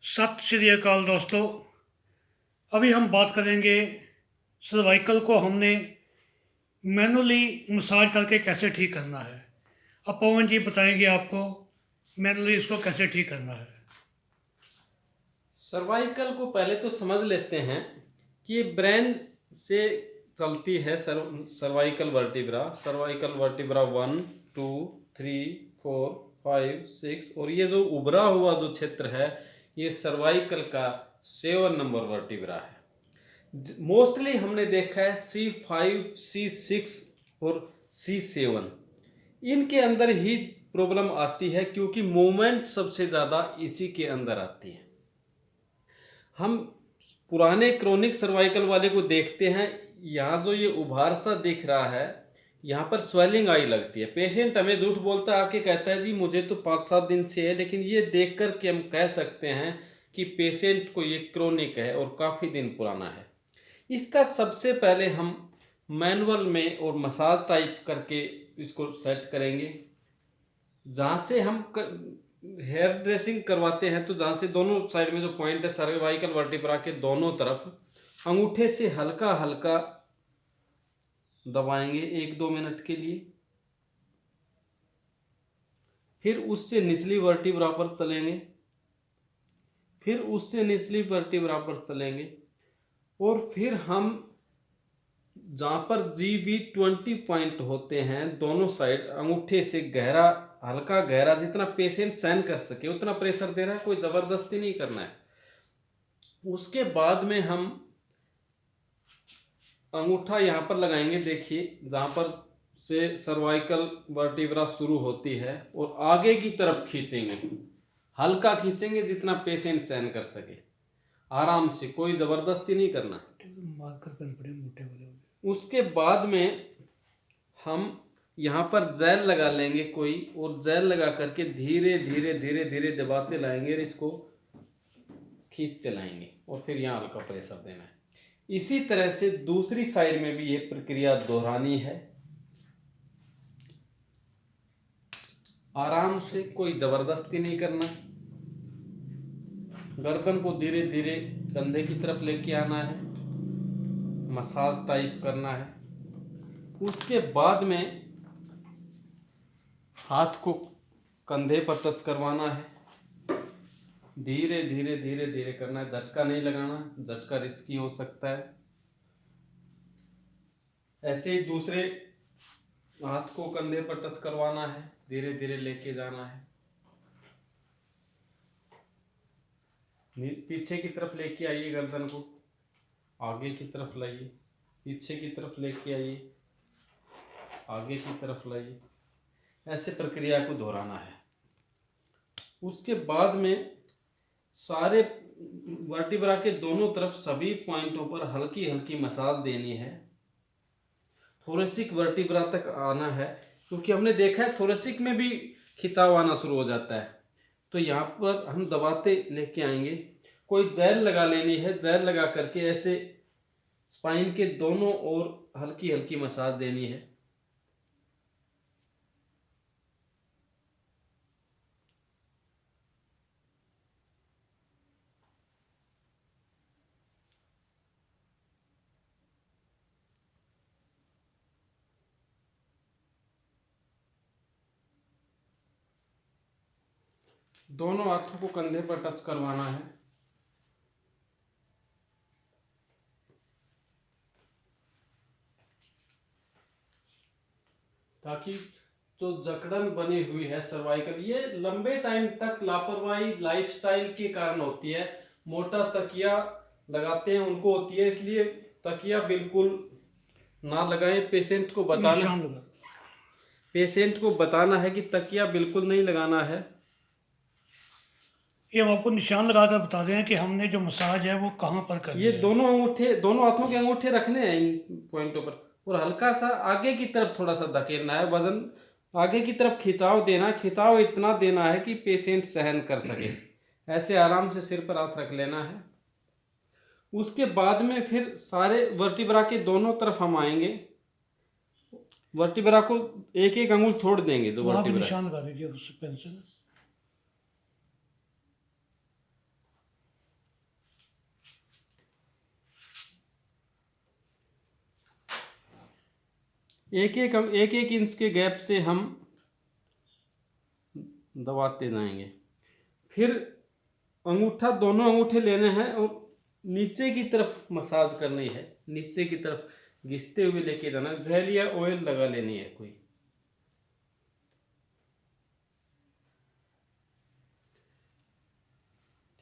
सत श्री अकाल दोस्तों। अभी हम बात करेंगे सर्वाइकल को हमने मैनुअली मसाज करके कैसे ठीक करना है। अब पवन जी बताएंगे आपको मैनुअली इसको कैसे ठीक करना है। सर्वाइकल को पहले तो समझ लेते हैं कि ये ब्रेन से चलती है। सर्वाइकल वर्टिब्रा 1, 2, 3, 4, 5, 6 और ये जो उभरा हुआ जो क्षेत्र है ये सर्वाइकल का 7 नंबर वर्टिब्रा है। मोस्टली हमने देखा है C5, C6 और C7 इनके अंदर ही प्रॉब्लम आती है, क्योंकि मूवमेंट सबसे ज़्यादा इसी के अंदर आती है। हम पुराने क्रोनिक सर्वाइकल वाले को देखते हैं, यहाँ जो ये उभार सा दिख रहा है यहाँ पर स्वेलिंग आई लगती है। पेशेंट हमें झूठ बोलता है, आके कहता है जी मुझे तो 5-7 दिन से है, लेकिन ये देख कर के हम कह सकते हैं कि पेशेंट को ये क्रोनिक है और काफ़ी दिन पुराना है। इसका सबसे पहले हम मैनुअल में और मसाज टाइप करके इसको सेट करेंगे। जहाँ से हम हेयर ड्रेसिंग करवाते हैं तो जहाँ से दोनों साइड में जो पॉइंट है सर्वाइकल वर्टिब्रा के दोनों तरफ अंगूठे से हल्का हल्का दबाएंगे 1-2 मिनट के लिए। फिर उससे निचली वर्टिब्रा पर चलेंगे, फिर उससे निचली वर्टिब्रा पर चलेंगे और फिर हम जहाँ पर GV20 पॉइंट होते हैं दोनों साइड अंगूठे से गहरा, हल्का गहरा, जितना पेशेंट सहन कर सके उतना प्रेशर देना है, कोई ज़बरदस्ती नहीं करना है। उसके बाद में हम अंगूठा यहाँ पर लगाएंगे, देखिए जहाँ पर से सर्वाइकल वर्टिब्रा शुरू होती है और आगे की तरफ खींचेंगे, हल्का खींचेंगे जितना पेशेंट सहन कर सके, आराम से, कोई ज़बरदस्ती नहीं करना। मार्कर पेन पड़े मोटे वाले। उसके बाद में हम यहाँ पर जेल लगा लेंगे कोई, और जेल लगा करके धीरे धीरे धीरे धीरे दबाते लाएंगे और इसको खींच चलाएंगे और फिर यहाँ हल्का प्रेशर देना है। इसी तरह से दूसरी साइड में भी ये प्रक्रिया दोहरानी है, आराम से, कोई ज़बरदस्ती नहीं करना। गर्दन को धीरे धीरे कंधे की तरफ लेके आना है, मसाज टाइप करना है। उसके बाद में हाथ को कंधे पर टच करवाना है, धीरे धीरे धीरे धीरे करना है, झटका नहीं लगाना, झटका रिस्की हो सकता है। ऐसे ही दूसरे हाथ को कंधे पर टच करवाना है, धीरे धीरे लेके जाना है, पीछे की तरफ लेके आइए, गर्दन को आगे की तरफ लाइए, पीछे की तरफ लेके आइए, आगे की तरफ लाइए। ऐसे प्रक्रिया को दोहराना है। उसके बाद में सारे वर्टिब्रा के दोनों तरफ सभी पॉइंटों पर हल्की हल्की मसाज देनी है, थोरेसिक वर्टिब्रा तक आना है, क्योंकि हमने देखा है थोरेसिक में भी खिंचाव आना शुरू हो जाता है। तो यहाँ पर हम दबाते लेके आएंगे, कोई जेल लगा लेनी है, जेल लगा करके ऐसे स्पाइन के दोनों ओर हल्की हल्की मसाज देनी है। दोनों हाथों को कंधे पर टच करवाना है, ताकि जो जकड़न बनी हुई है सर्वाइकल, ये लंबे टाइम तक लापरवाही लाइफस्टाइल के कारण होती है। मोटा तकिया लगाते हैं उनको होती है, इसलिए तकिया बिल्कुल ना लगाएं। पेशेंट को बताना है कि तकिया बिल्कुल नहीं लगाना है। ये हम आपको निशान लगा कर बता रहे हैं कि हमने जो मसाज है वो कहाँ पर करनी ये है। दोनों अंगूठे, दोनों हाथों के अंगूठे रखने हैं इन पॉइंटों पर, और हल्का सा आगे की तरफ थोड़ा सा धकेलना है, वजन आगे की तरफ खिंचाव देना, खिंचाव इतना देना है कि पेशेंट सहन कर सके। ऐसे आराम से सिर पर हाथ रख लेना है। उसके बाद में फिर सारे वर्टिब्रा के दोनों तरफ हम आएंगे, वर्टिब्रा को एक एक अंगुल छोड़ देंगे जो वहाँ भी वर्टिब्रा। निशान लगा दीजिए उस पेन से। एक एक इंच के गैप से हम दबाते जाएंगे। फिर अंगूठा, दोनों अंगूठे लेने हैं और नीचे की तरफ मसाज करनी है, नीचे की तरफ घिसते हुए लेके जाना। जेल या ऑयल लगा लेनी है कोई।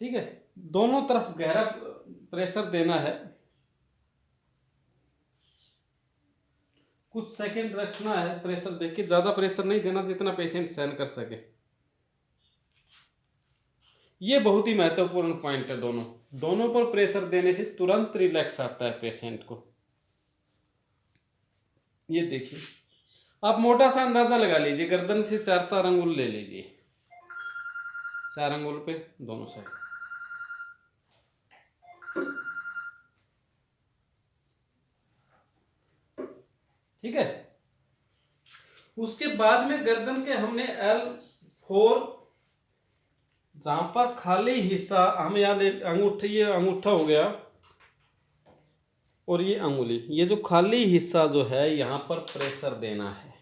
ठीक है, दोनों तरफ गहरा प्रेशर देना है, कुछ सेकंड रखना है प्रेशर देख के। ज्यादा प्रेशर नहीं देना जितना पेशेंट सहन कर सके। ये बहुत ही महत्वपूर्ण पॉइंट है। दोनों पर प्रेशर देने से तुरंत रिलैक्स आता है पेशेंट को। ये देखिए, आप मोटा सा अंदाजा लगा लीजिए, गर्दन से 4 अंगुल ले लीजिए, 4 अंगुल पे दोनों साइड। ठीक है, उसके बाद में गर्दन के हमने L4, जहां पर खाली हिस्सा हम यहाँ अंगूठे, ये अंगूठा हो गया और ये अंगुली, ये जो खाली हिस्सा जो है यहां पर प्रेशर देना है।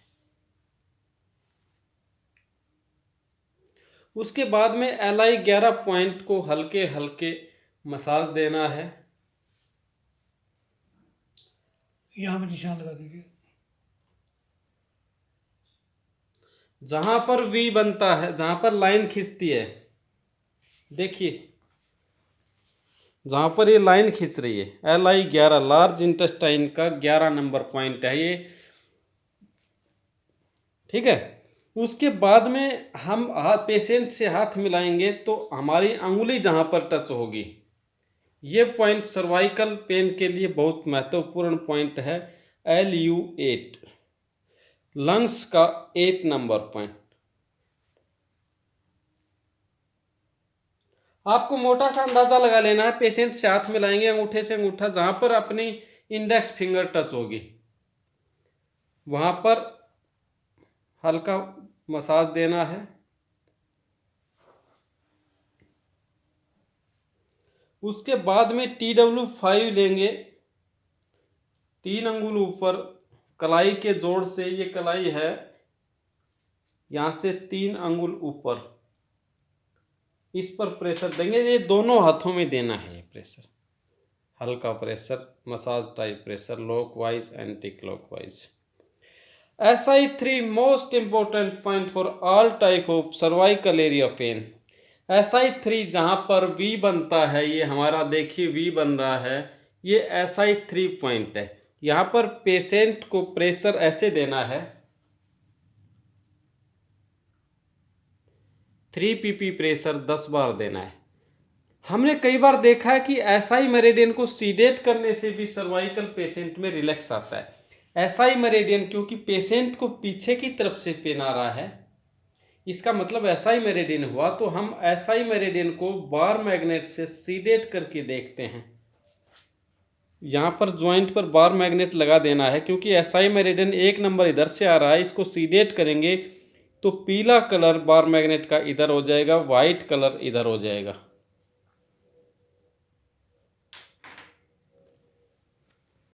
उसके बाद में LI11 पॉइंट को हल्के हल्के मसाज देना है। यहाँ पे निशान लगा दीजिए। जहां पर V बनता है, जहां पर लाइन खींचती है, देखिए जहां पर ये लाइन खींच रही है, LI11 लार्ज इंटेस्टाइन का 11 नंबर पॉइंट है ये। ठीक है, उसके बाद में हम पेशेंट से हाथ मिलाएंगे तो हमारी अंगुली जहां पर टच होगी, ये पॉइंट सर्वाइकल पेन के लिए बहुत महत्वपूर्ण पॉइंट है। LU8 लंग्स का 8 नंबर पॉइंट। आपको मोटा सा अंदाजा लगा लेना है। पेशेंट से हाथ मिलाएंगे, अंगूठे से अंगूठा, जहां पर अपनी इंडेक्स फिंगर टच होगी वहां पर हल्का मसाज देना है। उसके बाद में TW5 लेंगे, 3 अंगुल ऊपर कलाई के जोड़ से, ये कलाई है, यहां से 3 अंगुल ऊपर इस पर प्रेशर देंगे। ये दोनों हाथों में देना है ये प्रेशर, हल्का pressure, massage type pressure, clockwise anti clockwise. SI3 most important point for all type of cervical area pain. SI3 जहां पर V बनता है, ये हमारा देखिए V बन रहा है, ये SI3 पॉइंट है। यहाँ पर पेशेंट को प्रेशर ऐसे देना है, 3 pp प्रेशर 10 बार देना है। हमने कई बार देखा है कि SI मेरिडियन को सीडेट करने से भी सर्वाइकल पेशेंट में रिलैक्स आता है। SI मेरिडियन, क्योंकि पेशेंट को पीछे की तरफ से पेन आ रहा है, इसका मतलब SI मेरिडियन हुआ। तो हम SI मेरिडियन को बार मैग्नेट से सीडेट करके देखते हैं। यहाँ पर जॉइंट पर बार मैग्नेट लगा देना है, क्योंकि SI मेरिडियन 1 नंबर इधर से आ रहा है। इसको सीडेट करेंगे तो पीला कलर बार मैग्नेट का इधर हो जाएगा, वाइट कलर इधर हो जाएगा।